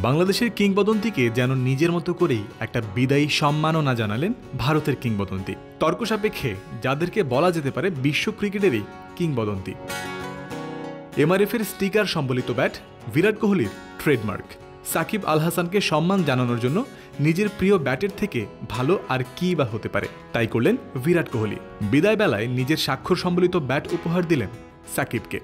বাংলাদেশের কিংবদন্তিকে যেন নিজের মতো করেই একটা বিদায়ী সম্মাননা জানালেন ভারতের কিংবদন্তি। তর্ক সাপেক্ষে যাদেরকে বলা যেতে পারে বিশ্ব ক্রিকেটেরই কিংবদন্তি। এমআরএফের স্টিকার সম্বলিত ব্যাট বিরাট কোহলির ট্রেডমার্ক। সাকিব আল হাসানকে সম্মান জানানোর জন্য নিজের প্রিয় ব্যাটের থেকে ভালো আর কি বা হতে পারে, তাই করলেন বিরাট কোহলি। বিদায় বেলায় নিজের স্বাক্ষর সম্বলিত ব্যাট উপহার দিলেন সাকিবকে।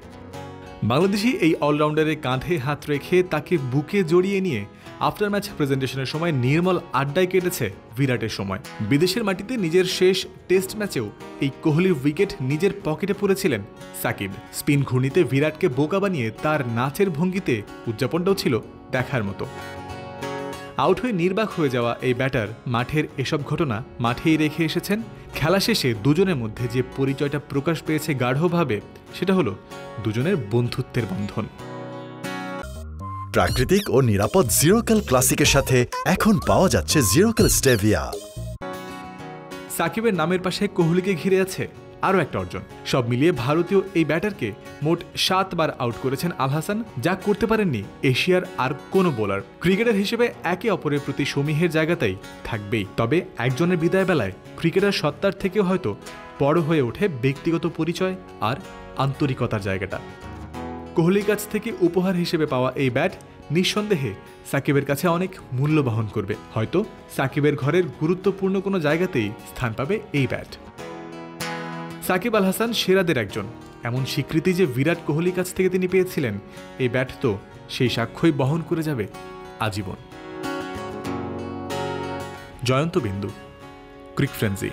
বাংলাদেশি এই অলরাউন্ডারের কাঁধে হাত রেখে তাকে বুকে জড়িয়ে নিয়ে আফটার ম্যাচ প্রেজেন্টেশনের সময় নির্মল আড্ডায় কেটেছে বিরাটের সময়। বিদেশের মাটিতে নিজের শেষ টেস্ট ম্যাচেও এই কোহলির উইকেট নিজের পকেটে পড়েছিলেন সাকিব। স্পিন ঘূর্ণিতে বিরাটকে বোকা বানিয়ে তার নাচের ভঙ্গিতে উদযাপনটাও ছিল দেখার মতো। আউট হয়ে নির্বাক হয়ে যাওয়া এই ব্যাটার মাঠের এসব ঘটনা মাঠেই রেখে এসেছেন। খেলা শেষে দুজনের মধ্যে যে পরিচয়টা প্রকাশ পেয়েছে গাঢ়ভাবে, সেটা হলো দুজনের বন্ধুত্বের বন্ধন। প্রাকৃতিক ও নিরাপদ জিরোকেল ক্লাসিকের সাথে এখন পাওয়া যাচ্ছে জিরোকেল স্টেভিয়া। সাকিবের নামের পাশে কোহলিকে ঘিরে আছে আরও একটা অর্জন। সব মিলিয়ে ভারতীয় এই ব্যাটারকে মোট 7 বার আউট করেছেন আল হাসান, যা করতে পারেননি এশিয়ার আর কোনো বোলার। ক্রিকেটার হিসেবে একে অপরের প্রতি সমীহের জায়গাতেই থাকবেই, তবে একজনের বিদায় বেলায় ক্রিকেটার সত্তার থেকেও হয়তো বড় হয়ে ওঠে ব্যক্তিগত পরিচয় আর আন্তরিকতার জায়গাটা। কোহলির কাছ থেকে উপহার হিসেবে পাওয়া এই ব্যাট নিঃসন্দেহে সাকিবের কাছে অনেক মূল্য বহন করবে। হয়তো সাকিবের ঘরের গুরুত্বপূর্ণ কোনো জায়গাতেই স্থান পাবে এই ব্যাট। সাকিব আল হাসান সেরাদের একজন, এমন স্বীকৃতি যে বিরাট কোহলির কাছ থেকে তিনি পেয়েছিলেন, এই ব্যাট তো সেই সাক্ষ্যই বহন করে যাবে আজীবন। জয়ন্ত বিন্দু, ক্রিক ফ্রেন্সি।